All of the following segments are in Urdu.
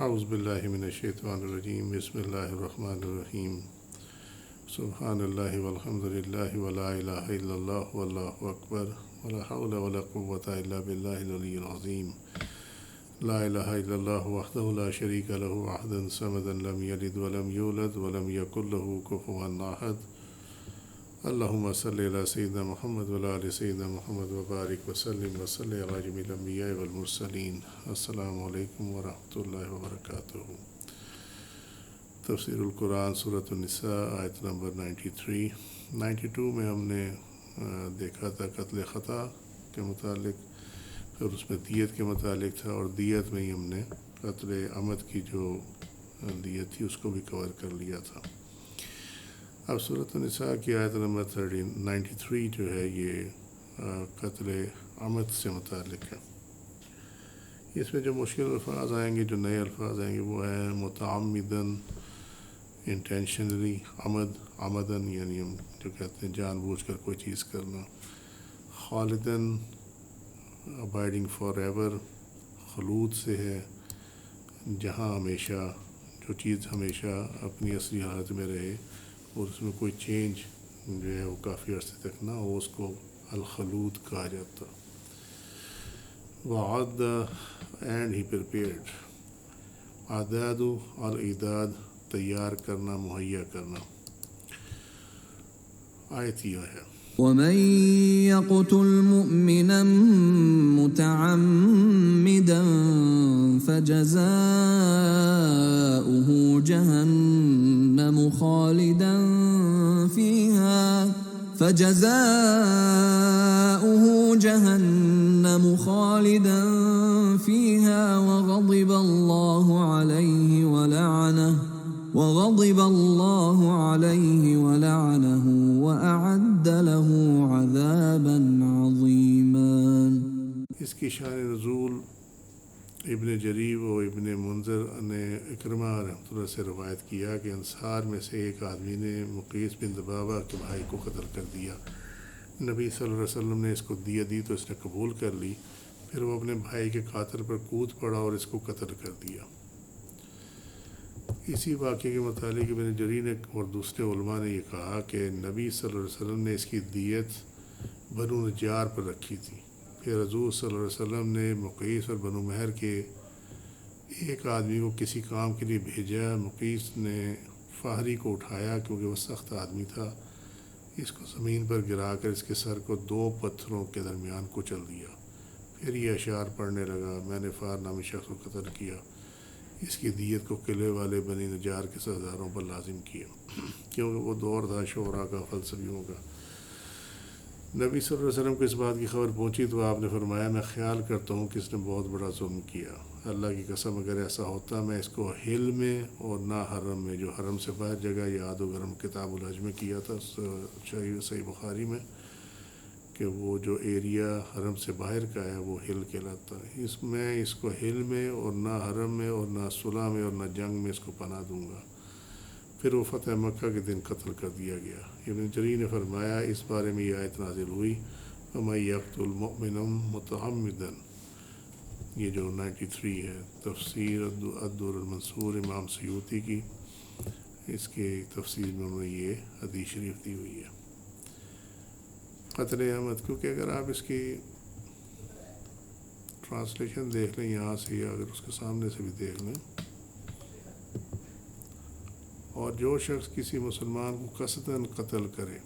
اعوذ باللہ من الشیطان الرجیم بسم اللہ الرحمن الرحیم سبحان اللہ والحمد للہ ولا الہ الا اللہ واللہ اکبر ولا حول ولا قوة الا باللہ العلی العظیم لا الہ الا اللہ وحدہ لا شریک لہ احدا صمدا لم یلد ولم یولد ولم یکن لہ کفوا احد اللہم صلی علی سیدنا محمد وعلی آل سیدنا محمد وبارک وسلم وصلی علی جمیع الانبیاء والمرسلین۔ السلام علیکم ورحمۃ اللہ وبرکاتہ۔ تفسیر القرآن سورۃ النساء آیت نمبر 92 میں ہم نے دیکھا تھا قتل خطا کے متعلق، پھر اس میں دیت کے متعلق تھا، اور دیت میں ہی ہم نے قتل عمد کی جو دیت تھی اس کو بھی کور کر لیا تھا۔ اب سورۃ النساء کی آیت نمبر 93 جو ہے یہ قتل عمد سے متعلق ہے۔ اس میں جو مشکل الفاظ آئیں گے، جو نئے الفاظ آئیں گے، وہ ہیں متعمدن، انٹینشنلی، عمدن یعنی ہم جو کہتے ہیں جان بوجھ کر کوئی چیز کرنا، خالدن ابائڈنگ فار ایور، خلود سے ہے جہاں ہمیشہ، جو چیز ہمیشہ اپنی اصلی حالت میں رہے اور اس میں کوئی چینج جو ہے وہ کافی عرصے تک نہ ہو، اس کو الخلود کہا جاتا۔ وعد اینڈ ہی پریپیئرڈ، اعداد الاعداد تیار کرنا، مہیا کرنا۔ آیت یہ ہے ومن يقتل مؤمنا متعمدا فجزاؤه جهنم خالدا فيها وغضب الله عليه ولعنه وأعد له عذابا عظيما۔ اس کی شان نزول ابن جریر و ابن منذر نے اکرمہ رحمۃ اللہ سے روایت کیا کہ انصار میں سے ایک آدمی نے مقیس بن ذبابہ کے بھائی کو قتل کر دیا۔ نبی صلی اللہ علیہ وسلم نے اس کو دیت دی تو اس نے قبول کر لی، پھر وہ اپنے بھائی کے قاتل پر کود پڑا اور اس کو قتل کر دیا۔ اسی واقعے کے متعلق ابن جریر نے اور دوسرے علماء نے یہ کہا کہ نبی صلی اللہ علیہ وسلم نے اس کی دیت بنو نجار پر رکھی تھی، پھر حضور صلی اللہ علیہ وسلم نے مقیس اور بنو مہر کے ایک آدمی کو کسی کام کے لیے بھیجا۔ مقیس نے فہری کو اٹھایا کیونکہ وہ سخت آدمی تھا، اس کو زمین پر گرا کر اس کے سر کو 2 پتھروں کے درمیان کچل دیا، پھر یہ اشعار پڑھنے لگا، میں نے فار نامی شخص کو قتل کیا، اس کی دیت کو قلعے والے بنی نجار کے سرداروں پر لازم کیا، کیونکہ وہ دور تھا شعراء کا، فلسفیوں کا۔ نبی صلی اللہ علیہ وسلم کو اس بات کی خبر پہنچی تو آپ نے فرمایا، میں خیال کرتا ہوں کہ اس نے بہت بڑا ظلم کیا، اللہ کی قسم اگر ایسا ہوتا میں اس کو حل میں اور نہ حرم میں، جو حرم سے باہر جگہ یاد و گرم کتاب الحج میں کیا تھا صحیح بخاری میں، کہ وہ جو ایریا حرم سے باہر کا ہے وہ حل کہلاتا ہے، اس کو حل میں اور نہ حرم میں اور نہ صلح میں اور نہ جنگ میں اس کو پناہ دوں گا۔ پھر وہ فتح مکہ کے دن قتل کر دیا گیا۔ ابن جریر نے فرمایا اس بارے میں یہ آیت نازل ہوئی، وَمَن يَقْتُلْ مُؤْمِنًا مُتَعَمِّدًا، یہ جو 93 ہے، تفسیر الدر المنصور امام سیوطی کی، اس کے تفسیر میں انہوں نے یہ حدیث شریف دی ہوئی ہے۔ قتل عمد، کیونکہ اگر آپ اس کی ٹرانسلیشن دیکھ لیں یہاں سے، یا اگر اس کے سامنے سے بھی دیکھ لیں، اور جو شخص کسی مسلمان کو قصداً قتل کرے،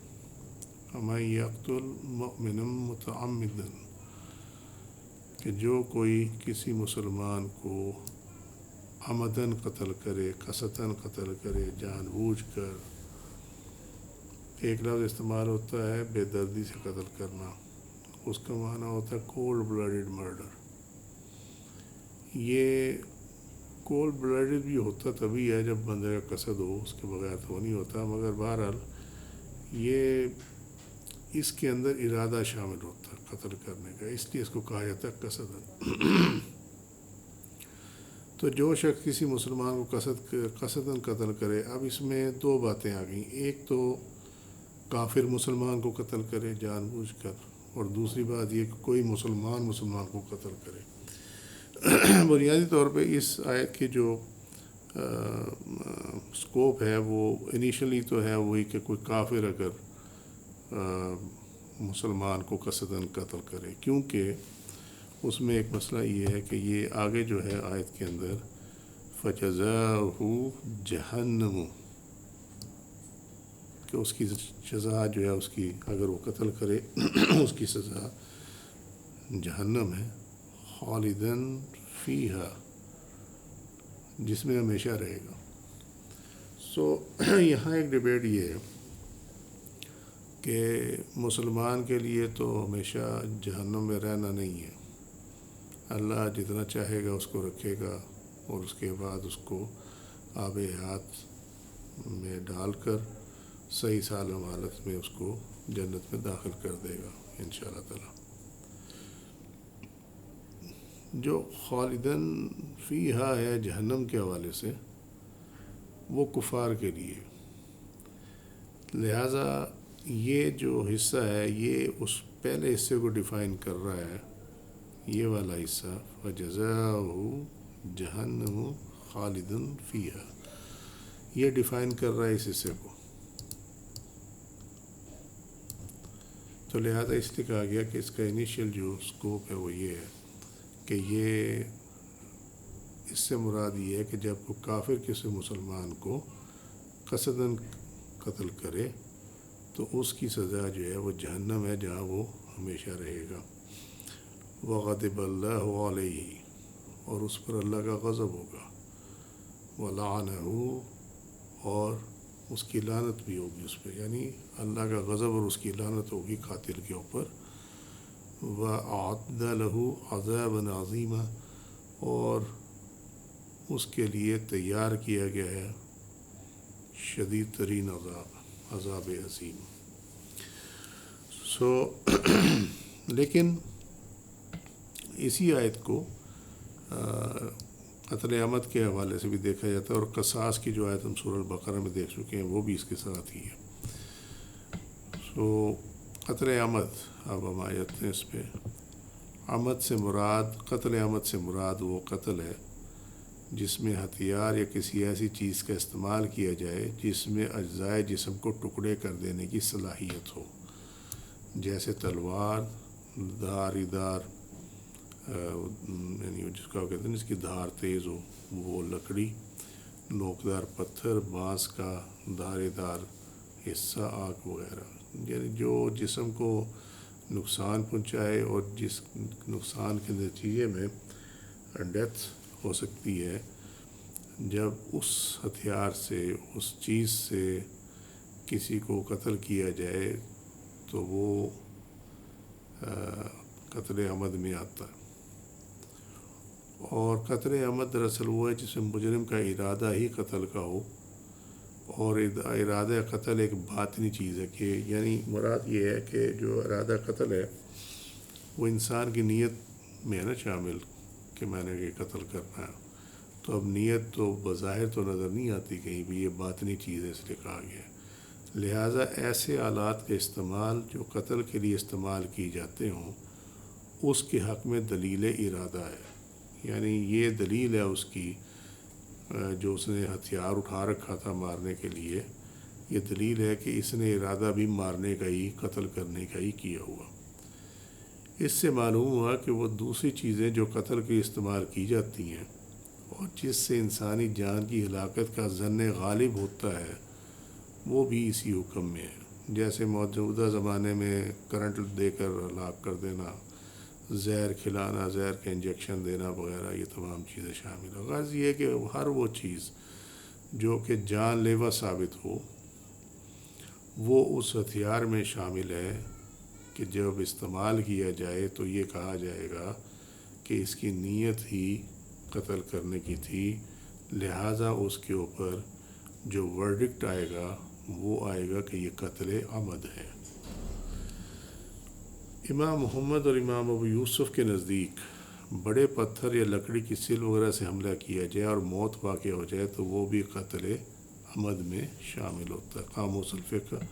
وَمَن يَقْتُلْ مُؤْمِنًا مُتَعَمِّدًا، کہ جو کوئی کسی مسلمان کو عمدن قتل کرے، قصداً قتل کرے، جان بوجھ کر، ایک لفظ استعمال ہوتا ہے بے دردی سے قتل کرنا، اس کا معنی ہوتا ہے کولڈ بلڈڈ مرڈر۔ یہ کولڈ بلڈڈ بھی ہوتا تبھی ہے جب بندے کا قصد ہو، اس کے بغیر تو وہ نہیں ہوتا، مگر بہرحال یہ اس کے اندر ارادہ شامل ہوتا ہے قتل کرنے کا، اس لیے اس کو کہا جاتا ہے قصداً۔ تو جو شخص کسی مسلمان کو قصداً قتل کرے، اب اس میں 2 باتیں آ گئیں، ایک تو کافر مسلمان کو قتل کرے جان بوجھ کر، اور دوسری بات یہ کہ کوئی مسلمان کو قتل کرے۔ بنیادی طور پہ اس آیت کی جو اسکوپ ہے وہ انیشلی تو ہے وہی کہ کوئی کافر اگر مسلمان کو قصداً قتل کرے، کیونکہ اس میں ایک مسئلہ یہ ہے کہ یہ آگے جو ہے آیت کے اندر فَجَزَاؤُهُ جَهَنَّمُ، کہ اس کی سزا جو ہے اس کی اگر وہ قتل کرے اس کی سزا جہنم ہے، خالداً فیہا، جس میں ہمیشہ رہے گا۔ یہاں ایک ڈیبیٹ یہ ہے کہ مسلمان کے لیے تو ہمیشہ جہنم میں رہنا نہیں ہے، اللہ جتنا چاہے گا اس کو رکھے گا اور اس کے بعد اس کو آب حیات میں ڈال کر صحیح سالم حالت میں اس کو جنت میں داخل کر دے گا انشاءاللہ تعالی۔ جو خالداً فیہا ہے جہنم کے حوالے سے، وہ کفار کے لیے، لہٰذا یہ جو حصہ ہے یہ اس پہلے حصے کو ڈیفائن کر رہا ہے، یہ والا حصہ فَجَزَاؤُهُ جَهَنَّمُ خَالِدًا فِيهَا، یہ ڈیفائن کر رہا ہے اس حصے کو۔ تو لہٰذا اس لیے کہا گیا کہ اس کا انیشیل جو اسکوپ ہے وہ یہ ہے کہ یہ اس سے مراد یہ ہے کہ جب کوئی کافر کسی مسلمان کو قصداً قتل کرے تو اس کی سزا جو ہے وہ جہنم ہے، جہاں وہ ہمیشہ رہے گا۔ وَغَضِبَ اللَّهُ عَلَيْهِ، اور اس پر اللہ کا غضب ہوگا، وَلَعَنَهُ، اور اس کی لعنت بھی ہوگی اس پہ، یعنی اللہ کا غضب اور اس کی لعنت ہوگی قاتل کے اوپر۔ وَأَعَدَّ لَهُ عَذَابًا عَظِيمًا، اور اس کے لیے تیار کیا گیا ہے شدید ترین عذاب عظیم۔ لیکن اسی آیت کو قتل عمد کے حوالے سے بھی دیکھا جاتا ہے، اور قصاص کی جو آیت ہم سورہ البقرہ میں دیکھ چکے ہیں وہ بھی اس کے ساتھ ہی ہے۔ قتل عمد، اب ہم آیت ہیں اس پہ، عمد سے مراد، قتل عمد سے مراد وہ قتل ہے جس میں ہتھیار یا کسی ایسی چیز کا استعمال کیا جائے جس میں اجزائے جسم کو ٹکڑے کر دینے کی صلاحیت ہو، جیسے تلوار، دھاری دار، یعنی جس کا کہتے ہیں جس کی دھار تیز ہو، وہ لکڑی، نوکدار پتھر، بانس کا دھارے دار حصہ، آگ وغیرہ، یعنی جو جسم کو نقصان پہنچائے اور جس نقصان کے نتیجے میں ڈیتھ ہو سکتی ہے، جب اس ہتھیار سے، اس چیز سے کسی کو قتل کیا جائے تو وہ قتل عمد میں آتا ہے۔ اور قتل عمد دراصل وہ ہے جس میں مجرم کا ارادہ ہی قتل کا ہو، اور ارادہ قتل ایک باطنی چیز ہے، کہ یعنی مراد یہ ہے کہ جو ارادہ قتل ہے وہ انسان کی نیت میں ہے نا شامل، کہ میں نے یہ قتل کرنا ہے، تو اب نیت تو بظاہر تو نظر نہیں آتی کہیں بھی، یہ باطنی چیز ہے، اس لیے کہا گیا ہے۔ لہٰذا ایسے آلات کا استعمال جو قتل کے لیے استعمال کی جاتے ہوں، اس کے حق میں دلیل ارادہ ہے، یعنی یہ دلیل ہے اس کی، جو اس نے ہتھیار اٹھا رکھا تھا مارنے کے لیے، یہ دلیل ہے کہ اس نے ارادہ بھی مارنے کا ہی، قتل کرنے کا ہی کیا ہوا۔ اس سے معلوم ہوا کہ وہ دوسری چیزیں جو قتل کے استعمال کی جاتی ہیں اور جس سے انسانی جان کی ہلاکت کا ظن غالب ہوتا ہے، وہ بھی اسی حکم میں ہے، جیسے موجودہ زمانے میں کرنٹ دے کر ہلاک کر دینا، زہر کھلانا، زہر کا انجیکشن دینا وغیرہ، یہ تمام چیزیں شامل ہیں۔ غرض یہ ہے کہ ہر وہ چیز جو کہ جان لیوا ثابت ہو، وہ اس ہتھیار میں شامل ہے کہ جب استعمال کیا جائے تو یہ کہا جائے گا کہ اس کی نیت ہی قتل کرنے کی تھی، لہٰذا اس کے اوپر جو ورڈکٹ آئے گا وہ آئے گا کہ یہ قتل عمد ہے۔ امام محمد اور امام ابو یوسف کے نزدیک بڑے پتھر یا لکڑی کی سل وغیرہ سے حملہ کیا جائے اور موت واقع ہو جائے تو وہ بھی قتل عمد میں شامل ہوتا ہے۔ قاموس الفقہ،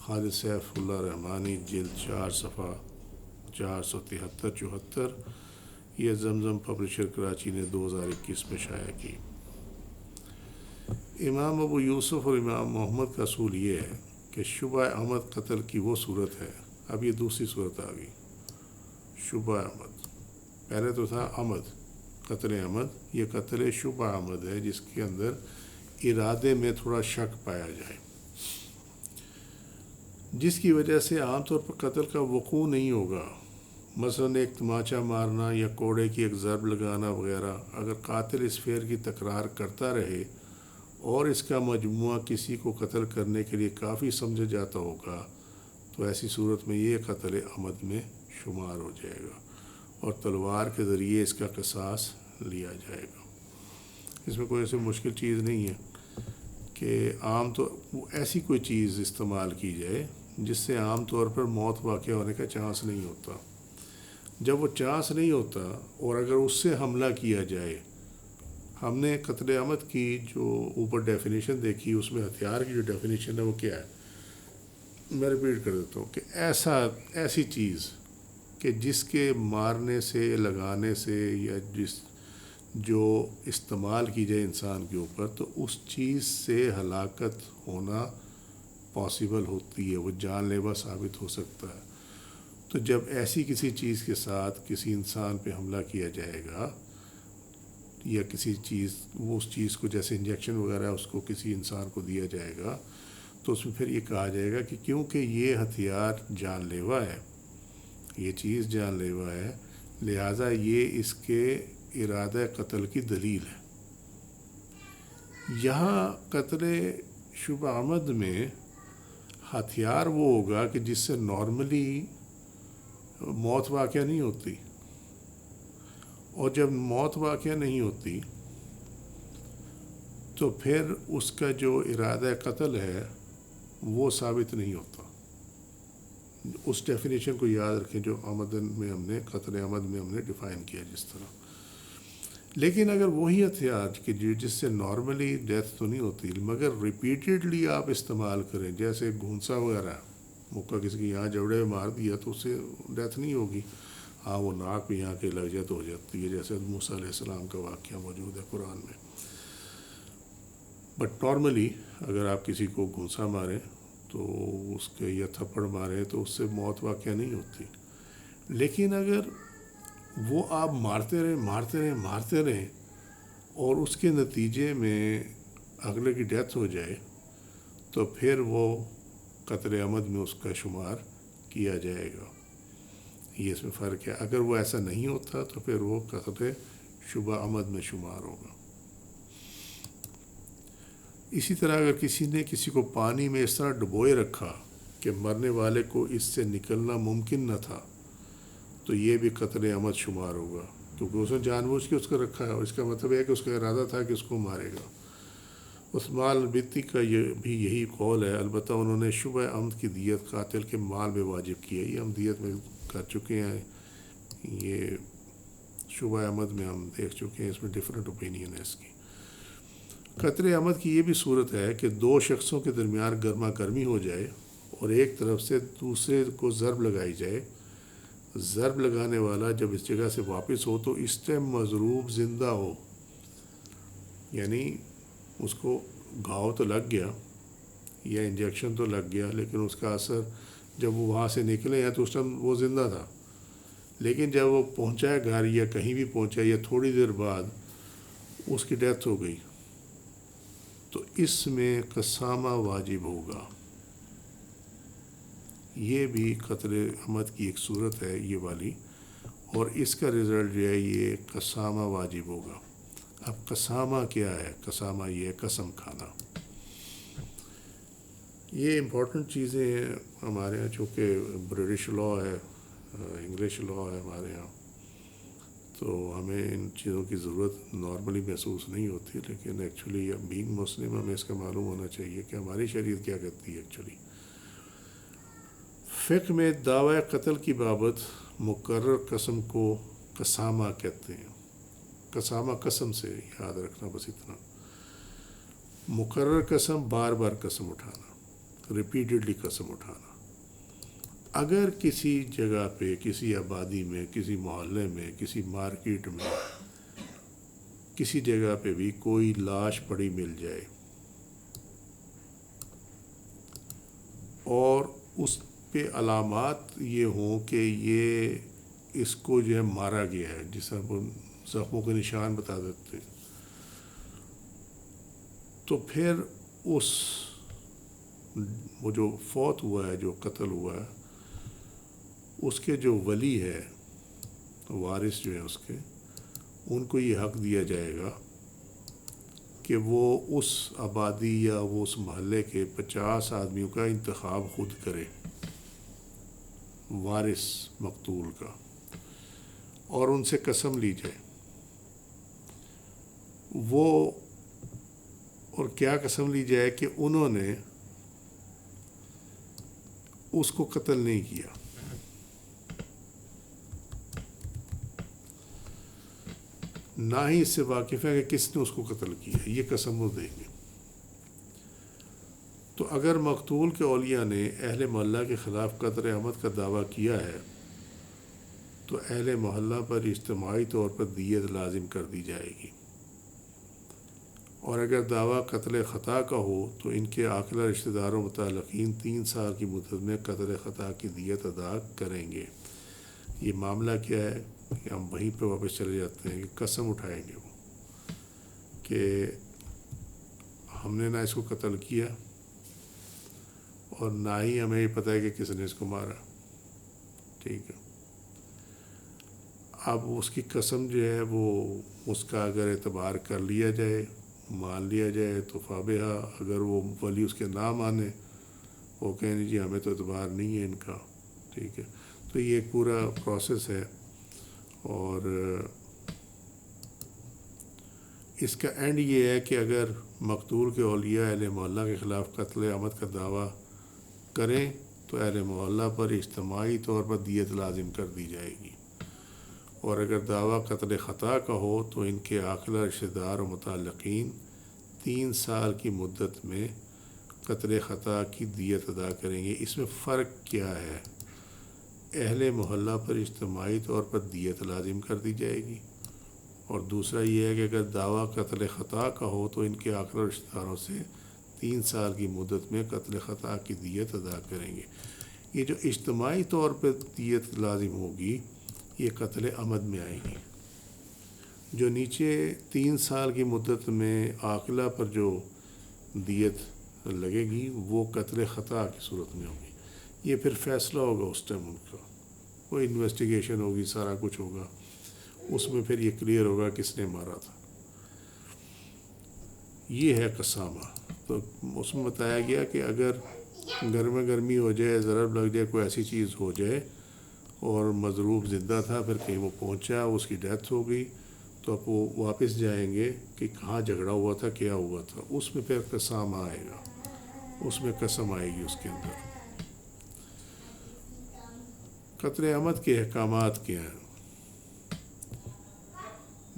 خالد سیف اللہ رحمانی، جلد 4 صفحہ 473-74، یہ زمزم پبلشر کراچی نے 2021 میں شائع کی۔ امام ابو یوسف اور امام محمد کا اصول یہ ہے کہ شبہ عمد قتل کی وہ صورت ہے۔ اب یہ دوسری صورت آ گئی، شبہ عمد۔ پہلے تو تھا عمد، قتل عمد، یہ قتل شبہ عمد ہے جس کے اندر ارادے میں تھوڑا شک پایا جائے، جس کی وجہ سے عام طور پر قتل کا وقوع نہیں ہوگا، مثلاً ایک تماچہ مارنا یا کوڑے کی ایک ضرب لگانا وغیرہ۔ اگر قاتل اس فعل کی تکرار کرتا رہے اور اس کا مجموعہ کسی کو قتل کرنے کے لیے کافی سمجھا جاتا ہوگا تو ایسی صورت میں یہ قتل عمد میں شمار ہو جائے گا اور تلوار کے ذریعے اس کا قصاص لیا جائے گا۔ اس میں کوئی ایسی مشکل چیز نہیں ہے کہ عام طور ایسی کوئی چیز استعمال کی جائے جس سے عام طور پر موت واقع ہونے کا چانس نہیں ہوتا۔ جب وہ چانس نہیں ہوتا اور اگر اس سے حملہ کیا جائے، ہم نے قتل عمد کی جو اوپر ڈیفینیشن دیکھی، اس میں ہتھیار کی جو ڈیفینیشن ہے وہ کیا ہے، میں ریپیٹ کر دیتا ہوں کہ ایسی چیز کہ جس کے مارنے سے، لگانے سے یا جو استعمال کی جائے انسان کے اوپر، تو اس چیز سے ہلاکت ہونا پاسبل ہوتی ہے، وہ جان لیوا ثابت ہو سکتا ہے۔ تو جب ایسی کسی چیز کے ساتھ کسی انسان پہ حملہ کیا جائے گا یا کسی چیز، وہ اس چیز کو جیسے انجیکشن وغیرہ اس کو کسی انسان کو دیا جائے گا، تو اس میں پھر یہ کہا جائے گا کہ کیونکہ یہ ہتھیار جان لیوا ہے، یہ چیز جان لیوا ہے، لہٰذا یہ اس کے ارادہ قتل کی دلیل ہے۔ یہاں قتل شبہ عمد میں ہتھیار وہ ہوگا کہ جس سے نارملی موت واقع نہیں ہوتی، اور جب موت واقع نہیں ہوتی تو پھر اس کا جو ارادہ قتل ہے وہ ثابت نہیں ہوتا۔ اس ڈیفینیشن کو یاد رکھیں جو عمدن میں ہم نے، قتل عمد میں ہم نے ڈیفائن کیا جس طرح۔ لیکن اگر وہی ہتھیار کہ جس سے نارملی ڈیتھ تو نہیں ہوتی مگر ریپیٹیڈلی آپ استعمال کریں، جیسے گھونسا وغیرہ، مکہ کسی کی یہاں جوڑے میں مار دیا تو اس سے ڈیتھ نہیں ہوگی، ہاں وہ ناک بھی یہاں کے لگ جائے تو ہو جاتی ہے، جیسے موسیٰ علیہ السلام کا واقعہ موجود ہے قرآن میں۔ بٹ نارملی اگر آپ کسی کو گھونسا ماریں تو اس کے یا تھپڑ ماریں تو اس سے موت واقع نہیں ہوتی۔ لیکن اگر وہ آپ مارتے رہیں اور اس کے نتیجے میں اگلے کی ڈیتھ ہو جائے تو پھر وہ قتل عمد میں اس کا شمار کیا جائے گا۔ یہ اس میں فرق ہے۔ اگر وہ ایسا نہیں ہوتا تو پھر وہ قتل شبہ عمد میں شمار ہوگا۔ اسی طرح اگر کسی نے کسی کو پانی میں اس طرح ڈبوئے رکھا کہ مرنے والے کو اس سے نکلنا ممکن نہ تھا تو یہ بھی قتل عمد شمار ہوگا، کیونکہ اس نے جان بوجھ کے اس کو رکھا ہے، اور اس کا مطلب ہے کہ اس کا ارادہ تھا کہ اس کو مارے گا۔ عثمان البتی کا یہ بھی یہی قول ہے، البتہ انہوں نے شبہ عمد کی دیت قاتل کے مال میں واجب کی ہے، یہ ہم دیت میں کر چکے ہیں، یہ شبہ عمد میں ہم دیکھ چکے ہیں، اس میں ڈیفرنٹ اوپینین ہے اس کی۔ قتل عمد کی یہ بھی صورت ہے کہ دو شخصوں کے درمیان گرما گرمی ہو جائے اور ایک طرف سے دوسرے کو ضرب لگائی جائے، ضرب لگانے والا جب اس جگہ سے واپس ہو تو اس ٹائم مضروب زندہ ہو، یعنی اس کو گھاؤ تو لگ گیا یا انجیکشن تو لگ گیا لیکن اس کا اثر جب وہ وہاں سے نکلے ہیں تو اس ٹائم وہ زندہ تھا، لیکن جب وہ پہنچا ہے گھر یا کہیں بھی پہنچا یا تھوڑی دیر بعد اس کی ڈیتھ ہو گئی تو اس میں قسامہ واجب ہوگا۔ یہ بھی قتل عمد کی ایک صورت ہے یہ والی، اور اس کا رزلٹ جو ہے یہ قسامہ واجب ہوگا۔ اب قسامہ کیا ہے؟ قسامہ یہ ہے قسم کھانا۔ یہ امپورٹنٹ چیزیں ہیں ہمارے ہاں، چونکہ برٹش لا ہے، انگلش لا ہے ہمارے ہاں، تو ہمیں ان چیزوں کی ضرورت نارملی محسوس نہیں ہوتی، لیکن ایکچولی بینگ مسلم ہمیں اس کا معلوم ہونا چاہیے کہ ہماری شریعت کیا کہتی ہے ایکچولی۔ فقہ میں دعوی قتل کی بابت مقرر قسم کو قسامہ کہتے ہیں۔ قسامہ قسم سے یاد رکھنا، بس اتنا۔ مقرر قسم بار بار قسم اٹھانا، ریپیٹڈلی قسم اٹھانا۔ اگر کسی جگہ پہ، کسی آبادی میں، کسی محلے میں، کسی مارکیٹ میں، کسی جگہ پہ بھی کوئی لاش پڑی مل جائے اور اس پہ علامات یہ ہوں کہ یہ اس کو جو ہے مارا گیا ہے، جس طرح وہ زخموں کے نشان بتا دیتے ہیں، تو پھر وہ جو فوت ہوا ہے، جو قتل ہوا ہے، اس کے جو ولی ہے، وارث جو ہیں اس کے، ان کو یہ حق دیا جائے گا کہ وہ اس آبادی یا وہ اس محلے کے 50 آدمیوں کا انتخاب خود کرے، وارث مقتول کا، اور ان سے قسم لی جائے۔ وہ اور کیا قسم لی جائے کہ انہوں نے اس کو قتل نہیں کیا، نہ ہی اس سے واقف ہے کہ کس نے اس کو قتل کیا، یہ قسم وہ دیں گے۔ تو اگر مقتول کے اولیاء نے اہل محلہ کے خلاف قتل عمد کا دعویٰ کیا ہے تو اہل محلہ پر اجتماعی طور پر دیت لازم کر دی جائے گی، اور اگر دعویٰ قتل خطا کا ہو تو ان کے عاقلہ رشتہ داروں متعلقین 3 سال کی مدت میں قتل خطا کی دیت ادا کریں گے۔ یہ معاملہ کیا ہے کہ ہم وہیں پہ واپس چلے جاتے ہیں کہ قسم اٹھائیں گے وہ کہ ہم نے نہ اس کو قتل کیا اور نہ ہی ہمیں یہ پتہ ہے کہ کس نے اس کو مارا، ٹھیک ہے۔ اب اس کی قسم جو ہے وہ اس کا اگر اعتبار کر لیا جائے، مان لیا جائے تو فابہا، اگر وہ ولی اس کے نہ مانے، وہ کہیں جی ہمیں تو اعتبار نہیں ہے ان کا، ٹھیک ہے۔ تو یہ ایک پورا پروسیس ہے، اور اس کا اینڈ یہ ہے کہ اگر مقتول کے اولیاء اہل محلہ کے خلاف قتل عمد کا دعویٰ کریں تو اہل محلہ پر اجتماعی طور پر دیت لازم کر دی جائے گی، اور اگر دعویٰ قتل خطا کا ہو تو ان کے عاقلہ رشتہ دار و متعلقین 3 سال کی مدت میں قتل خطا کی دیت ادا کریں گے۔ اس میں فرق کیا ہے؟ اہل محلہ پر اجتماعی طور پر دیت لازم کر دی جائے گی، اور دوسرا یہ ہے کہ اگر دعویٰ قتل خطا کا ہو تو ان کے عاقلہ رشتہ داروں سے 3 سال کی مدت میں قتل خطا کی دیت ادا کریں گے۔ یہ جو اجتماعی طور پر دیت لازم ہوگی یہ قتل عمد میں آئے گی، جو نیچے 3 سال کی مدت میں عاقلہ پر جو دیت لگے گی وہ قتل خطا کی صورت میں ہوگی۔ یہ پھر فیصلہ ہوگا اس ٹائم ان کا، وہ انویسٹیگیشن ہوگی، سارا کچھ ہوگا، اس میں پھر یہ کلیئر ہوگا کس نے مارا تھا۔ یہ ہے قسامہ۔ تو اس میں بتایا گیا کہ اگر گرما گرمی ہو جائے، ضرب لگ جائے، کوئی ایسی چیز ہو جائے اور مضروب زندہ تھا، پھر کہیں وہ پہنچا، اس کی ڈیتھ ہو گئی، تو اب وہ واپس جائیں گے کہ کہاں جھگڑا ہوا تھا، کیا ہوا تھا، اس میں پھر قسامہ آئے گا، اس میں قسم آئے گی اس کے اندر۔ قتل عمد کے احکامات کیا ہیں؟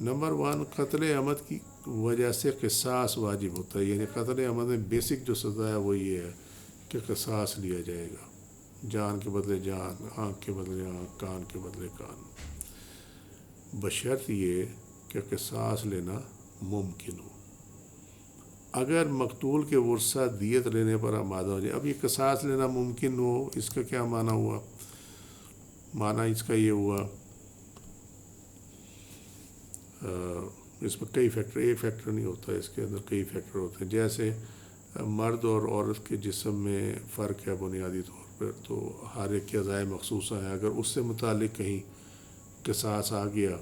نمبر 1، قتل عمد کی وجہ سے قصاص واجب ہوتا ہے، یعنی قتل عمد میں بیسک جو سزا ہے وہ یہ ہے کہ قصاص لیا جائے گا، جان کے بدلے جان، آنکھ کے بدلے آنکھ، کان کے بدلے کان، بشرط یہ کہ قصاص لینا ممکن ہو۔ اگر مقتول کے ورثہ دیت لینے پر آمادہ ہو جائے، اب یہ قصاص لینا ممکن ہو، اس کا کیا معنی ہوا؟ معنی اس کا یہ ہوا، اس میں کئی فیکٹر، ایک فیکٹر نہیں ہوتا، اس کے اندر کئی فیکٹر ہوتے ہیں۔ جیسے مرد اور عورت کے جسم میں فرق ہے بنیادی طور پر، تو ہر ایک کے اعضاء مخصوصہ ہیں، اگر اس سے متعلق کہیں قصاص آ گیا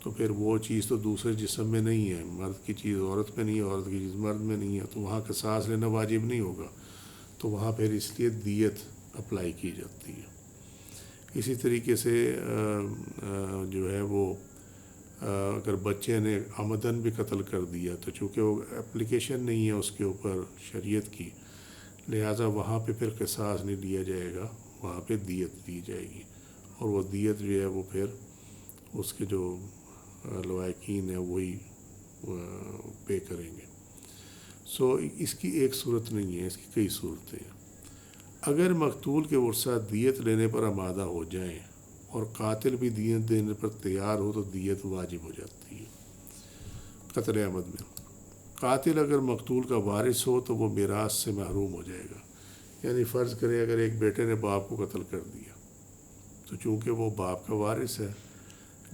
تو پھر وہ چیز تو دوسرے جسم میں نہیں ہے، مرد کی چیز عورت میں نہیں ہے، عورت کی چیز مرد میں نہیں ہے، تو وہاں قصاص لینا واجب نہیں ہوگا، تو وہاں پھر اس لیے دیت اپلائی کی جاتی ہے۔ اسی طریقے سے جو ہے وہ اگر بچے نے عمدن بھی قتل کر دیا تو چونکہ وہ اپلیکیشن نہیں ہے اس کے اوپر شریعت کی، لہٰذا وہاں پہ پھر قصاص نہیں لیا جائے گا، وہاں پہ دیت دی جائے گی، اور وہ دیت جو ہے وہ پھر اس کے جو لوائقین ہیں وہی پے کریں گے۔ سو اس کی ایک صورت نہیں ہے، اس کی کئی صورتیں ہیں۔ اگر مقتول کے ورثہ دیت لینے پر آمادہ ہو جائیں اور قاتل بھی دیت دینے پر تیار ہو تو دیت واجب ہو جاتی ہے قتل عمد میں۔ قاتل اگر مقتول کا وارث ہو تو وہ میراث سے محروم ہو جائے گا، یعنی فرض کریں اگر ایک بیٹے نے باپ کو قتل کر دیا تو چونکہ وہ باپ کا وارث ہے،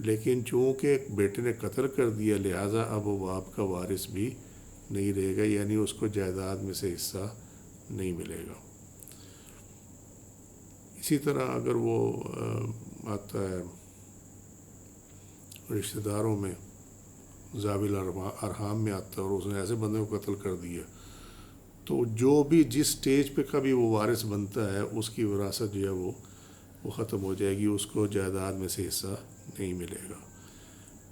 لیکن چونکہ ایک بیٹے نے قتل کر دیا لہٰذا اب وہ باپ کا وارث بھی نہیں رہے گا، یعنی اس کو جائیداد میں سے حصہ نہیں ملے گا۔ اسی طرح اگر وہ آتا ہے رشتہ داروں میں ذوی ارحام میں آتا ہے اور اس نے ایسے بندے کو قتل کر دیا تو جو بھی جس سٹیج پہ کبھی وہ وارث بنتا ہے اس کی وراثت جو ہے وہ ختم ہو جائے گی، اس کو جائیداد میں سے حصہ نہیں ملے گا۔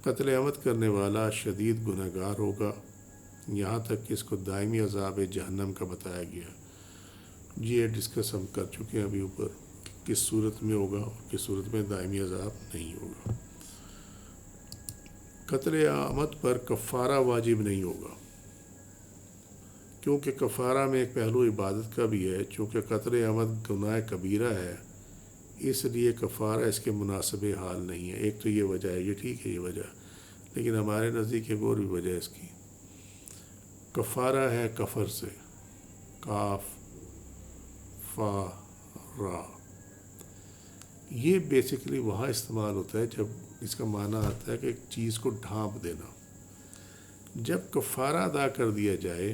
قتل عمد کرنے والا شدید گناہ گار ہوگا، یہاں تک کہ اس کو دائمی عذاب جہنم کا بتایا گیا۔ یہ ڈسکس ہم کر چکے ہیں ابھی اوپر، کس صورت میں ہوگا اور کس صورت میں دائمی عذاب نہیں ہوگا۔ قتل عمد پر کفارہ واجب نہیں ہوگا، کیونکہ کفارہ میں ایک پہلو عبادت کا بھی ہے، چونکہ قتل عمد گناہ کبیرہ ہے اس لیے کفارہ اس کے مناسب حال نہیں ہے۔ ایک تو یہ وجہ ہے، یہ ٹھیک ہے یہ وجہ، لیکن ہمارے نزدیک ایک اور بھی وجہ ہے اس کی۔ کفارہ ہے کفر سے، کاف فا را، یہ بیسیکلی وہاں استعمال ہوتا ہے جب اس کا معنی آتا ہے کہ ایک چیز کو ڈھانپ دینا۔ جب کفارہ ادا کر دیا جائے،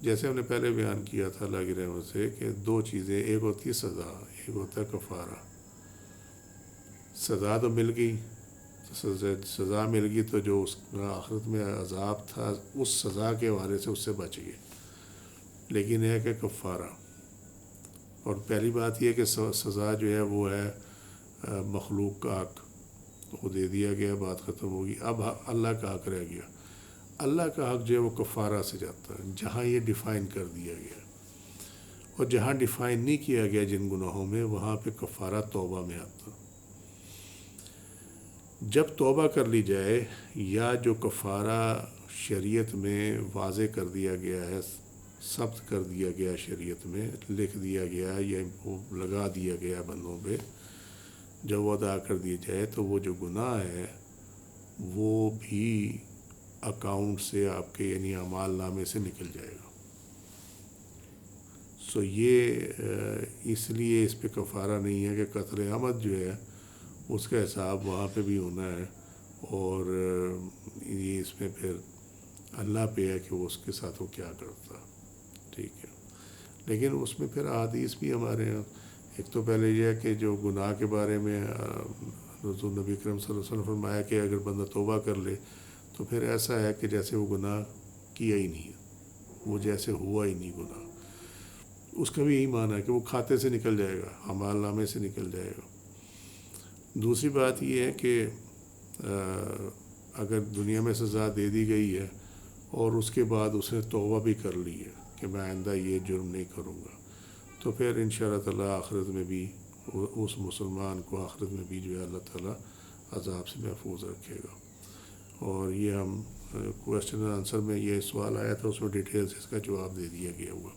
جیسے ہم نے پہلے بیان کیا تھا اللہ کی رحمت سے کہ دو چیزیں، ایک ہوتی ہے سزا، ایک ہوتا ہے کفارہ۔ سزا تو مل گئی، سزا مل گئی تو جو اس آخرت میں عذاب تھا اس سزا کے حوالے سے اس سے بچ گئے، لیکن ہے کہ کفارہ، اور پہلی بات یہ کہ سزا جو ہے وہ ہے مخلوق کا حق، وہ دے دیا گیا، بات ختم ہوگی۔ اب اللہ کا حق رہ گیا، اللہ کا حق جو ہے وہ کفارہ سے جاتا ہے، جہاں یہ ڈیفائن کر دیا گیا، اور جہاں ڈیفائن نہیں کیا گیا جن گناہوں میں، وہاں پہ کفارہ توبہ میں آتا۔ جب توبہ کر لی جائے یا جو کفارہ شریعت میں واضح کر دیا گیا ہے، ثبت کر دیا گیا، شریعت میں لکھ دیا گیا یا لگا دیا گیا بندوں پہ، جب وہ ادا کر دی جائے تو وہ جو گناہ ہے وہ بھی اکاؤنٹ سے آپ کے یعنی اعمال نامے سے نکل جائے گا۔ سو یہ اس لیے اس پہ کفارہ نہیں ہے کہ قتل عمد جو ہے اس کا حساب وہاں پہ بھی ہونا ہے، اور یہ اس میں پھر اللہ پہ ہے کہ وہ اس کے ساتھ وہ کیا کرتا، ٹھیک ہے۔ لیکن اس میں پھر احادیث بھی ہمارے ہیں، ایک تو پہلے یہ ہے کہ جو گناہ کے بارے میں حضور نبی اکرم صلی اللہ علیہ وسلم نے فرمایا کہ اگر بندہ توبہ کر لے تو پھر ایسا ہے کہ جیسے وہ گناہ کیا ہی نہیں ہے، وہ جیسے ہوا ہی نہیں گناہ، اس کا بھی یہی معنی ہے کہ وہ کھاتے سے نکل جائے گا، اعمال نامے سے نکل جائے گا۔ دوسری بات یہ ہے کہ اگر دنیا میں سزا دے دی گئی ہے اور اس کے بعد اس نے توبہ بھی کر لی ہے کہ میں آئندہ یہ جرم نہیں کروں گا، تو پھر انشاءاللہ تعالیٰ آخرت میں بھی اس مسلمان کو آخرت میں بھی جو ہے اللہ تعالیٰ عذاب سے محفوظ رکھے گا۔ اور یہ ہم کویسچن اور آنسر میں یہ سوال آیا تھا، اس میں ڈیٹیل سے اس کا جواب دے دیا گیا ہوا۔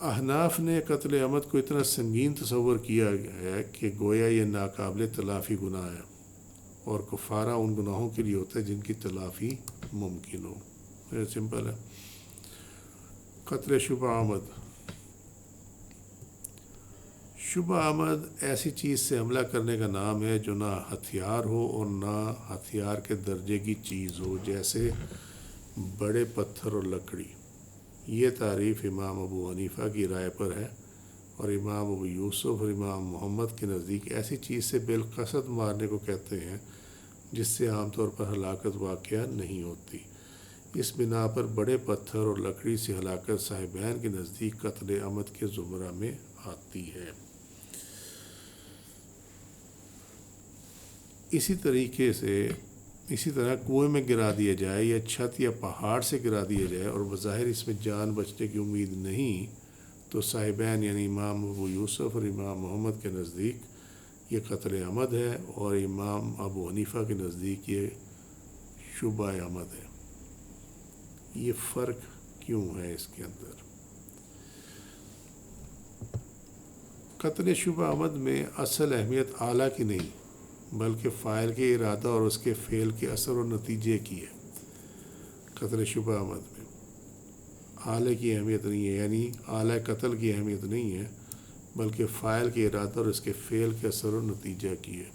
احناف نے قتل عمد کو اتنا سنگین تصور کیا ہے کہ گویا یہ ناقابل تلافی گناہ ہے، اور کفارہ ان گناہوں کے لیے ہوتا ہے جن کی تلافی ممکن ہو۔ یہ سمپل ہے۔ قتل شبہ آمد، شبہ آمد ایسی چیز سے حملہ کرنے کا نام ہے جو نہ ہتھیار ہو اور نہ ہتھیار کے درجے کی چیز ہو، جیسے بڑے پتھر اور لکڑی۔ یہ تعریف امام ابو حنیفہ کی رائے پر ہے، اور امام ابو یوسف اور امام محمد کے نزدیک ایسی چیز سے بالقصد مارنے کو کہتے ہیں جس سے عام طور پر ہلاکت واقعہ نہیں ہوتی۔ اس بنا پر بڑے پتھر اور لکڑی سے ہلاکت صاحبین کے نزدیک قتل عمد کے زمرہ میں آتی ہے۔ اسی طرح کنویں میں گرا دیا جائے یا چھت یا پہاڑ سے گرا دیا جائے اور بظاہر اس میں جان بچنے کی امید نہیں، تو صاحبین یعنی امام ابو یوسف اور امام محمد کے نزدیک یہ قتل عمد ہے، اور امام ابو حنیفہ کے نزدیک یہ شبہ عمد ہے۔ یہ فرق کیوں ہے اس کے اندر؟ قتل شبہ عمد میں اصل اہمیت اعلیٰ کی نہیں بلکہ فاعل کے ارادہ اور اس کے فعل کے اثر و نتیجے کی ہے۔ قتل شبہ عمد میں اعلیٰ کی اہمیت نہیں ہے، یعنی اعلیٰ قتل کی اہمیت نہیں ہے بلکہ فاعل کے ارادہ اور اس کے فعل کے اثر و نتیجہ کی ہے۔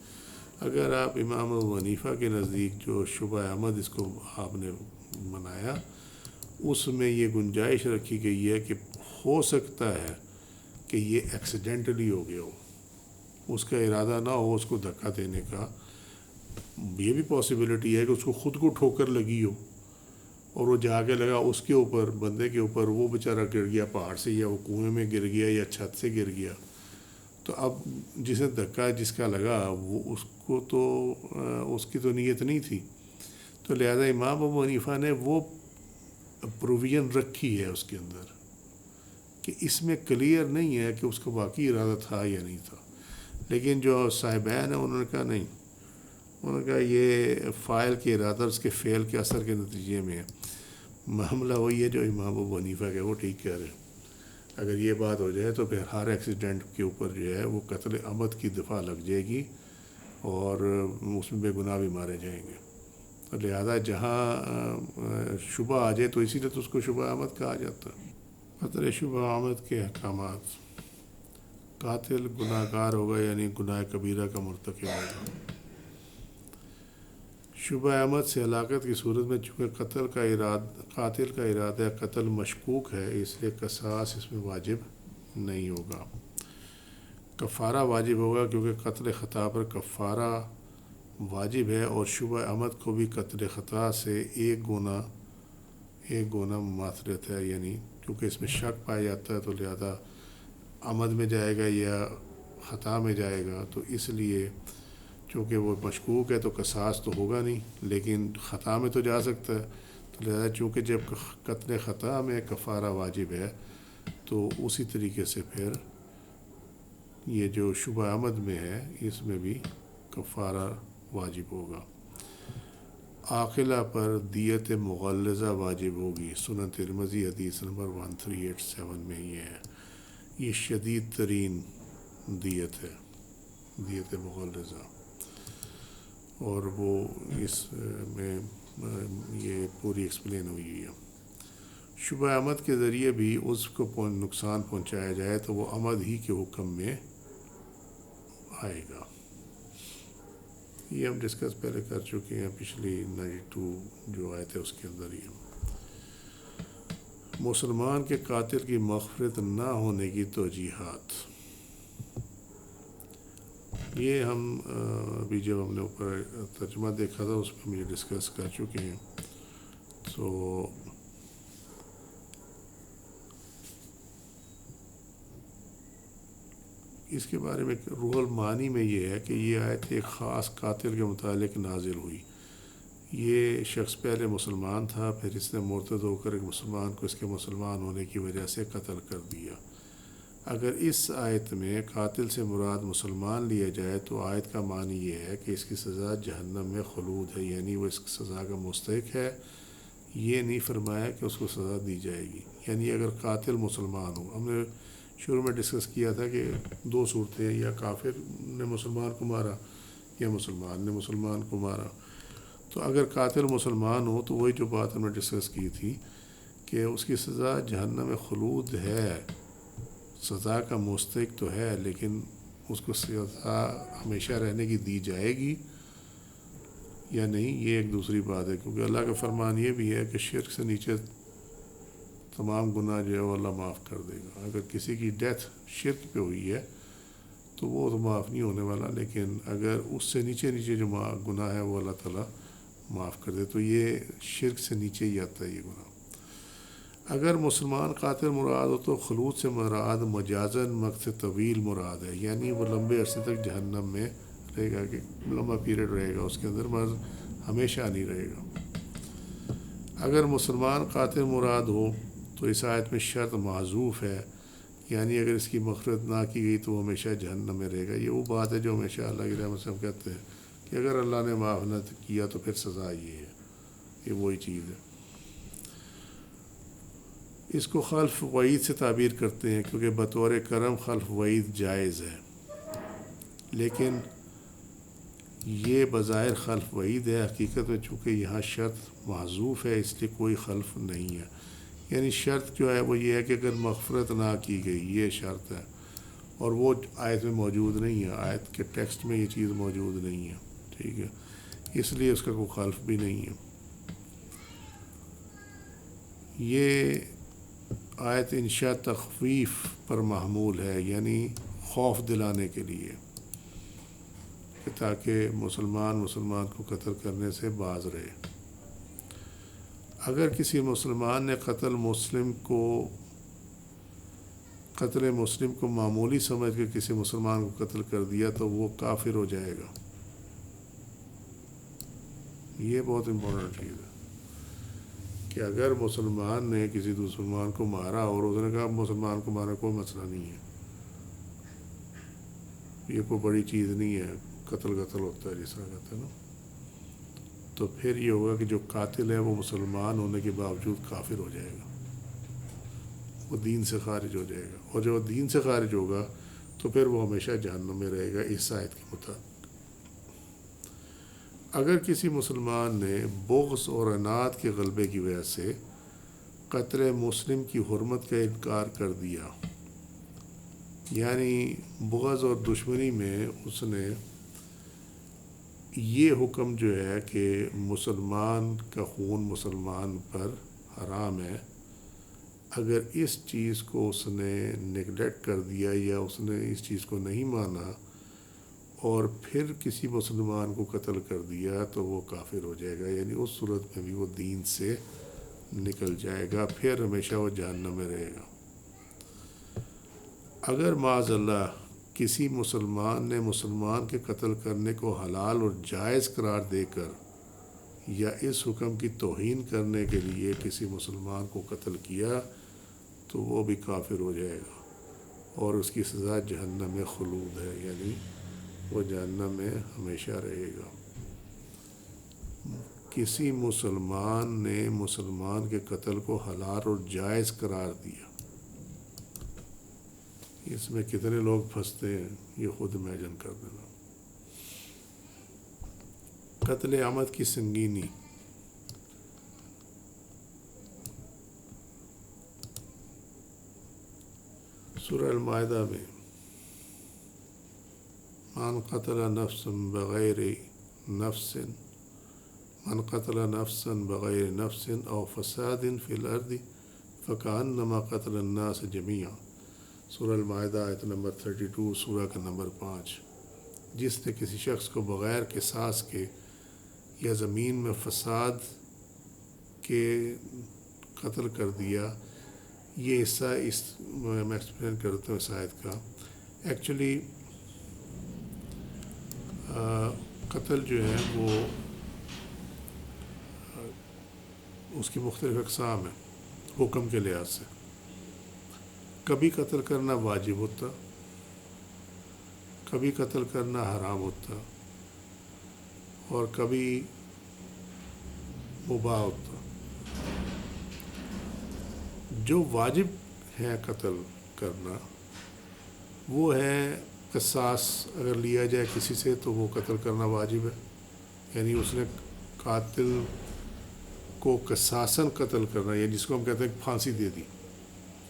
اگر آپ امام ابو حنیفہ کے نزدیک جو شبہ عمد اس کو آپ نے بنایا، اس میں یہ گنجائش رکھی گئی ہے کہ ہو سکتا ہے کہ یہ ایکسیڈنٹلی ہو گیا ہو، اس کا ارادہ نہ ہو اس کو دھکا دینے کا۔ یہ بھی پاسبلٹی ہے کہ اس کو خود کو ٹھوکر لگی ہو اور وہ جا کے لگا اس کے اوپر، بندے کے اوپر، وہ بیچارہ گر گیا پہاڑ سے یا وہ کنویں میں گر گیا یا چھت سے گر گیا، تو اب جسے دھکا جس کا لگا وہ اس کو تو اس کی تو نیت نہیں تھی، تو لہذا امام ابو حنیفہ نے وہ پروویژن رکھی ہے اس کے اندر کہ اس میں کلیئر نہیں ہے کہ اس کا واقعی ارادہ تھا یا نہیں تھا۔ لیکن جو صاحبین ہیں انہوں نے کہا نہیں، انہوں نے کہا یہ فاعل کے ارادہ اس کے فعل کے اثر کے نتیجے میں ہے۔ معاملہ وہی ہے جو امام ابو حنیفہ کے وہ ٹھیک کہہ رہے ہیں۔ اگر یہ بات ہو جائے تو پھر ہر ایکسیڈنٹ کے اوپر جو ہے وہ قتل عمد کی دفعہ لگ جائے گی اور اس میں بے گناہ بھی مارے جائیں گے۔ تو لہذا جہاں شبہ آ جائے تو اسی لیے تو اس کو شبہ عمد کہا جاتا ہے۔ قتل شبہ عمد کے احکامات: قاتل گناہ گار ہوگا یعنی گناہ کبیرہ کا مرتکب ہوگا۔ شبہ عمد سے ہلاکت کی صورت میں چونکہ قاتل کا ارادہ قتل مشکوک ہے، اس لیے قصاص اس میں واجب نہیں ہوگا۔ کفارہ واجب ہوگا کیونکہ قتل خطا پر کفارہ واجب ہے، اور شبہ عمد کو بھی قتل خطا سے ایک گنا مماثلت ہے، یعنی کیونکہ اس میں شک پایا جاتا ہے تو لہذا عمد میں جائے گا یا خطا میں جائے گا، تو اس لیے چونکہ وہ مشکوک ہے تو قصاص تو ہوگا نہیں، لیکن خطا میں تو جا سکتا ہے، تو لہذا چونکہ جب قتل خطا میں کفارہ واجب ہے تو اسی طریقے سے پھر یہ جو شبہ عمد میں ہے اس میں بھی کفارہ واجب ہوگا۔ عاقلہ پر دیت مغلظہ واجب ہوگی۔ سنن ترمذی حدیث نمبر 1387 میں یہ ہے، یہ شدید ترین دیت ہے، دیت مغلظہ، اور وہ اس میں یہ پوری ایکسپلین ہوئی ہے۔ شبہ عمد کے ذریعے بھی اس کو نقصان پہنچایا جائے تو وہ عمد ہی کے حکم میں آئے گا۔ یہ ہم ڈسکس پہلے کر چکے ہیں، پچھلی 92 جو آئے تھے اس کے اندر ہی۔ مسلمان کے قاتل کی مغفرت نہ ہونے کی توجیحات، یہ ہم ابھی جب ہم نے اوپر ترجمہ دیکھا تھا اس میں ہم یہ ڈسکس کر چکے ہیں۔ تو اس کے بارے میں روح المعانی میں یہ ہے کہ یہ آیت ایک خاص قاتل کے متعلق نازل ہوئی۔ یہ شخص پہلے مسلمان تھا، پھر اس نے مرتد ہو کر ایک مسلمان کو اس کے مسلمان ہونے کی وجہ سے قتل کر دیا۔ اگر اس آیت میں قاتل سے مراد مسلمان لیا جائے تو آیت کا معنی یہ ہے کہ اس کی سزا جہنم میں خلود ہے، یعنی وہ اس سزا کا مستحق ہے۔ یہ نہیں فرمایا کہ اس کو سزا دی جائے گی، یعنی اگر قاتل مسلمان ہو۔ ہم نے شروع میں ڈسکس کیا تھا کہ دو صورتیں ہیں، یا کافر نے مسلمان کو مارا یا مسلمان نے مسلمان کو مارا۔ تو اگر قاتل مسلمان ہو تو وہی جو بات ہم نے ڈسکس کی تھی کہ اس کی سزا جہنم میں خلود ہے، سزا کا مستحق تو ہے، لیکن اس کو سزا ہمیشہ رہنے کی دی جائے گی یا نہیں، یہ ایک دوسری بات ہے، کیونکہ اللہ کا فرمان یہ بھی ہے کہ شرک سے نیچے تمام گناہ جو ہے وہ اللہ معاف کر دے گا۔ اگر کسی کی ڈیتھ شرک پہ ہوئی ہے تو وہ تو معاف نہیں ہونے والا، لیکن اگر اس سے نیچے جو گناہ ہے وہ اللہ تعالیٰ معاف کر دے، تو یہ شرک سے نیچے ہی آتا ہے یہ گناہ۔ اگر مسلمان قاتل مراد ہو تو خلود سے مراد مجازن مقصد طویل مراد ہے، یعنی وہ لمبے عرصے تک جہنم میں رہے گا، کہ لمبا پیریڈ رہے گا اس کے اندر، مگر ہمیشہ نہیں رہے گا۔ اگر مسلمان قاتل مراد ہو تو اس آیت میں شرط محذوف ہے، یعنی اگر اس کی مغفرت نہ کی گئی تو وہ ہمیشہ جہنم میں رہے گا۔ یہ وہ بات ہے جو ہمیشہ اللہ کی رحمت سے ہم کہتے ہیں کہ اگر اللہ نے معاف نہ کیا تو پھر سزا یہ ہے، یہ وہی چیز ہے۔ اس کو خلف وعید سے تعبیر کرتے ہیں کیونکہ بطور کرم خلف وعید جائز ہے، لیکن یہ بظاہر خلف وعید ہے، حقیقت میں چونکہ یہاں شرط محذوف ہے اس لیے کوئی خلف نہیں ہے. یعنی شرط جو ہے وہ یہ ہے کہ اگر مغفرت نہ کی گئی، یہ شرط ہے، اور وہ آیت میں موجود نہیں ہے، آیت کے ٹیکسٹ میں یہ چیز موجود نہیں ہے. ٹھیک ہے، اس لیے اس کا کوئی خلف بھی نہیں ہے. یہ آیت انشاء تخفیف پر محمول ہے، یعنی خوف دلانے کے لیے کہ تاکہ مسلمان کو قتل کرنے سے باز رہے. اگر کسی مسلمان نے قتل مسلم کو معمولی سمجھ کے کسی مسلمان کو قتل کر دیا تو وہ کافر ہو جائے گا. یہ بہت امپورٹنٹ چیز ہے کہ اگر مسلمان نے کسی دوسرے مسلمان کو مارا اور اس نے کہا مسلمان کو مارا کوئی مسئلہ نہیں ہے، یہ کوئی بڑی چیز نہیں ہے، قتل ہوتا ہے جس طرح کہتے ہیں نا، تو پھر یہ ہوگا کہ جو قاتل ہے وہ مسلمان ہونے کے باوجود کافر ہو جائے گا، وہ دین سے خارج ہو جائے گا، اور جب وہ دین سے خارج ہوگا تو پھر وہ ہمیشہ جہنم میں رہے گا اس آیت کے مطابق. اگر کسی مسلمان نے بغض اور عناد کے غلبے کی وجہ سے قتل مسلم کی حرمت کا انکار کر دیا، یعنی بغض اور دشمنی میں اس نے یہ حکم جو ہے کہ مسلمان کا خون مسلمان پر حرام ہے، اگر اس چیز کو اس نے نگلیکٹ کر دیا یا اس نے اس چیز کو نہیں مانا اور پھر کسی مسلمان کو قتل کر دیا تو وہ کافر ہو جائے گا. یعنی اس صورت میں بھی وہ دین سے نکل جائے گا، پھر ہمیشہ وہ جہنم میں رہے گا. اگر معاذ اللہ کسی مسلمان نے مسلمان کے قتل کرنے کو حلال اور جائز قرار دے کر یا اس حکم کی توہین کرنے کے لیے کسی مسلمان کو قتل کیا تو وہ بھی کافر ہو جائے گا اور اس کی سزا جہنم میں خلود ہے، یعنی وہ جہنم میں ہمیشہ رہے گا. کسی مسلمان نے مسلمان کے قتل کو حلال اور جائز قرار دیا، اس میں کتنے لوگ پھنستے ہیں یہ خود امیجن کر دینا. قتل عمد کی سنگینی. سورہ المائدہ میں من قتل نفسا بغیر نفس او فساد فی الارض فکأنما قتل الناس جمیعا. سورہ المائدہ آیت نمبر 32، سورہ کا نمبر 5. جس نے کسی شخص کو بغیر قصاص کے یا زمین میں فساد کے قتل کر دیا. یہ حصہ میں ایکسپلین کرتا ہوں اس آیت کا. ایکچولی قتل جو ہے وہ اس کی مختلف اقسام ہیں حکم کے لحاظ سے. کبھی قتل کرنا واجب ہوتا، کبھی قتل کرنا حرام ہوتا، اور کبھی مباح ہوتا. جو واجب ہے قتل کرنا وہ ہے قصاص. اگر لیا جائے کسی سے تو وہ قتل کرنا واجب ہے، یعنی اس نے قاتل کو قصاصاً قتل کرنا، یعنی جس کو ہم کہتے ہیں پھانسی دے دی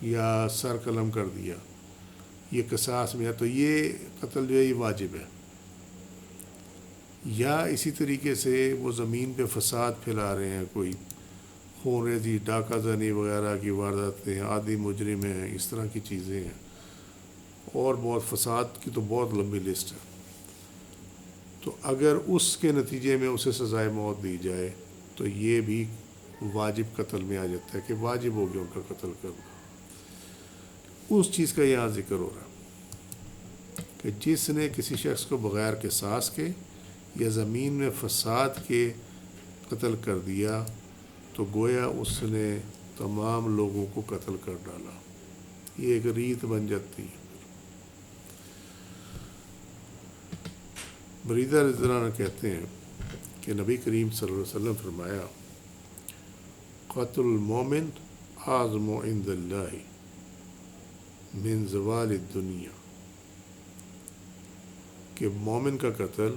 یا سر قلم کر دیا، یہ قصاص میں ہے، تو یہ قتل جو ہے یہ واجب ہے. یا اسی طریقے سے وہ زمین پہ فساد پھیلا رہے ہیں، کوئی خون ریزی، ڈاکہ زنی وغیرہ کی وارداتیں ہیں، عادی مجرم ہیں، اس طرح کی چیزیں ہیں، اور بہت فساد کی تو بہت لمبی لسٹ ہے. تو اگر اس کے نتیجے میں اسے سزائے موت دی جائے تو یہ بھی واجب قتل میں آ جاتا ہے کہ واجب ہو گیا ان کا قتل کرنا. اس چیز کا یہاں ذکر ہو رہا ہے کہ جس نے کسی شخص کو بغیر قصاص کے یا زمین میں فساد کے قتل کر دیا تو گویا اس نے تمام لوگوں کو قتل کر ڈالا. یہ ایک ریت بن جاتی ہے. بریدہ رضی اللہ عنہ کہتے ہیں کہ نبی کریم صلی اللہ علیہ وسلم فرمایا قتل المومن اعظم عند اللہ من زوال الدنیا، کہ مومن کا قتل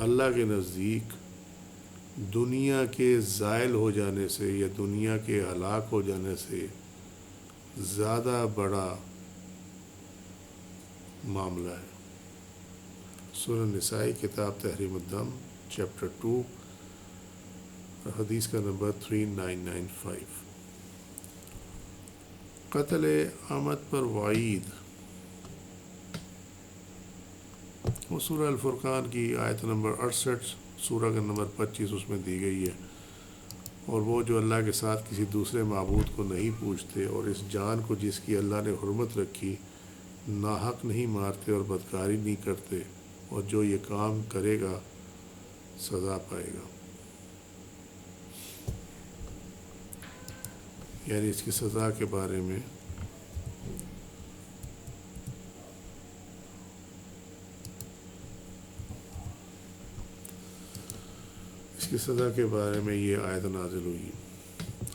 اللہ کے نزدیک دنیا کے زائل ہو جانے سے یا دنیا کے ہلاک ہو جانے سے زیادہ بڑا معاملہ ہے۔ سورہ نسائی کتاب تحریم الدم چیپٹر 2 حدیث کا نمبر 3995۔ قتل عمد پر وعید، وہ سورہ الفرقان کی آیت نمبر 68 سورہ کا نمبر 25 اس میں دی گئی ہے۔ اور وہ جو اللہ کے ساتھ کسی دوسرے معبود کو نہیں پوچھتے اور اس جان کو جس کی اللہ نے حرمت رکھی ناحق نہیں مارتے اور بدکاری نہیں کرتے، اور جو یہ کام کرے گا سزا پائے گا۔ یعنی اس کی سزا کے بارے میں یہ آیت نازل ہوئی۔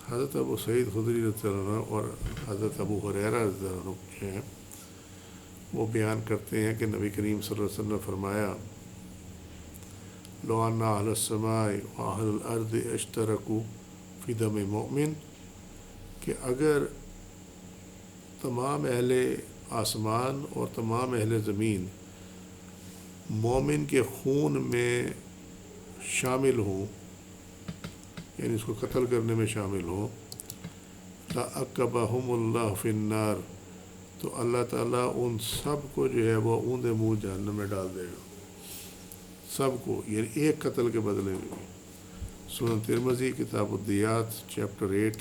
حضرت ابو سعید خدری رضی اللہ عنہ اور حضرت ابو ہریرہ رضی اللہ عنہ جو ہیں وہ بیان کرتے ہیں کہ نبی کریم صلی اللہ علیہ وسلم نے فرمایا لو ان اہل السماء واہل الارض اشترکوا فی دم مؤمن، کہ اگر تمام اہل آسمان اور تمام اہل زمین مومن کے خون میں شامل ہوں، یعنی اس کو قتل کرنے میں شامل ہوں، لَأَكَّبَهُمُ اللَّهُ فِي النَّارِ، تو اللہ تعالیٰ ان سب کو جو ہے وہ اوندے منہ جہنم میں ڈال دے گا، سب کو، یعنی ایک قتل کے بدلے میں بھی۔ سنن ترمذی کتاب الدیات چیپٹر 8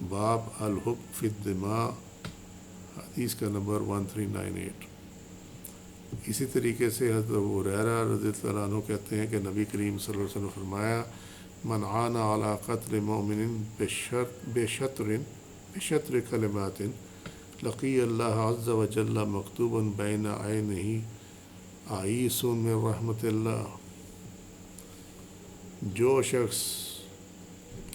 باب الحب فی الدماء حدیث کا نمبر 1398۔ اسی طریقے سے حضرت ابو ہریرہ رضی اللہ عنہ کہتے ہیں کہ نبی کریم صلی اللہ علیہ وسلم نے فرمایا من عان علی قتل مؤمن بشطر کلمات لقی اللہ عز وجل مکتوبا بین عینہ عیس من رحمت اللہ، جو شخص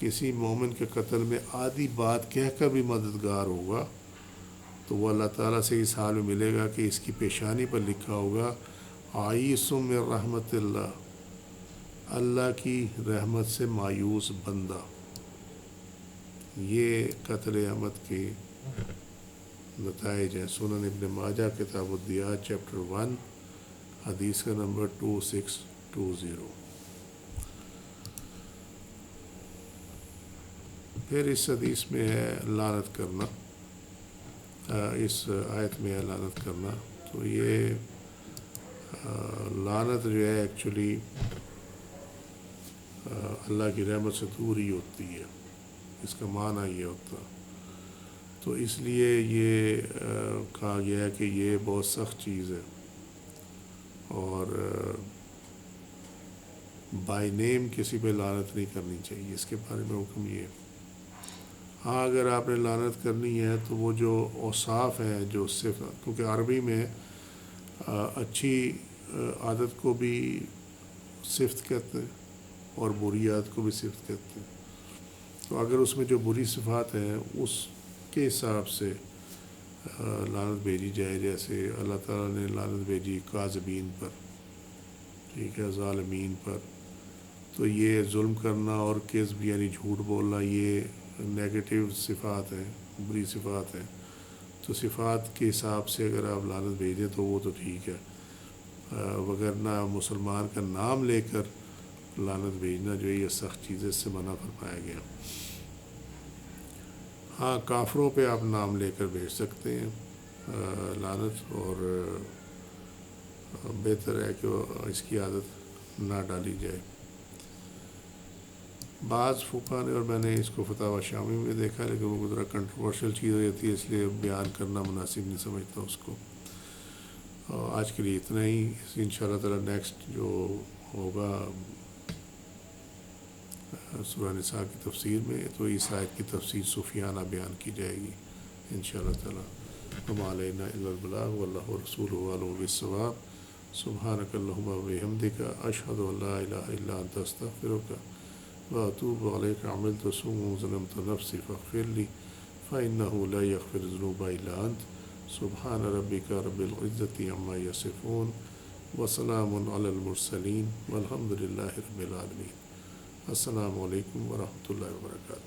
کسی مومن کے قتل میں آدھی بات کہہ کر بھی مددگار ہوگا تو وہ اللہ تعالیٰ سے اس حال میں ملے گا کہ اس کی پیشانی پر لکھا ہوگا عیس من رحمت اللہ، اللہ کی رحمت سے مایوس بندہ۔ یہ قتل عمد کے نتائج ہیں۔ سنن ابن ماجہ کتاب الدیات چیپٹر 1 حدیث کا نمبر 2620۔ پھر اس حدیث میں ہے لعنت کرنا، اس آیت میں ہے لعنت کرنا۔ تو یہ لعنت جو ہے ایکچولی اللہ کی رحمت سے دور ہی ہوتی ہے، اس کا معنی یہ ہوتا۔ تو اس لیے یہ کہا گیا ہے کہ یہ بہت سخت چیز ہے، اور بائی نیم کسی پہ لعنت نہیں کرنی چاہیے، اس کے بارے میں حکم یہ ہے۔ ہاں اگر آپ نے لعنت کرنی ہے تو وہ جو اوصاف ہیں، جو صفت، کیونکہ عربی میں اچھی عادت کو بھی صفت کہتے ہیں اور بری عادت کو بھی صفت کہتے ہیں، تو اگر اس میں جو بری صفات ہیں اس کے حساب سے لعنت بھیجی جائے، جیسے اللہ تعالیٰ نے لعنت بھیجی کاذبین پر، ٹھیک ہے، ظالمین پر، تو یہ ظلم کرنا اور کذب یعنی جھوٹ بولنا یہ نیگیٹو صفات ہیں، بری صفات ہیں۔ تو صفات کے حساب سے اگر آپ لعنت بھیجیں تو وہ تو ٹھیک ہے، وگرنہ مسلمان کا نام لے کر لعنت بھیجنا جو ہے یہ سخت چیز ہے، اس سے منع فرمایا گیا۔ ہاں کافروں پہ آپ نام لے کر بھیج سکتے ہیں لعنت، اور بہتر ہے کہ اس کی عادت نہ ڈالی جائے۔ بعض فقہا نے، اور میں نے اس کو فتاوی شامی میں دیکھا، لیکن وہ ذرا کنٹروورشل چیز ہو جاتی ہے، اس لیے بیان کرنا مناسب نہیں سمجھتا اس کو۔ آج کے لیے اتنا ہی، انشاءاللہ تعالی نیکسٹ جو ہوگا سورہ نساء کی تفسیر میں، تو اس آیت کی تفسیر صوفیانہ بیان کی جائے گی انشاءاللہ تعالی۔ وما علینا الا البلاغ واللہ ورسولہ اعلم بالصواب۔ سبحانک اللہم وبحمدک اشہد ان لا الہ الا انت استغفرک وأتوب عليك عملت سوءا وظلمت نفسي فاغفر لي فإنه لا يغفر الذنوب إلا أنت سبحان ربك رب العزة عما يصفون وسلام على المرسلين والحمد لله رب العالمين. السلام علیکم ورحمۃ اللہ وبرکاتہ.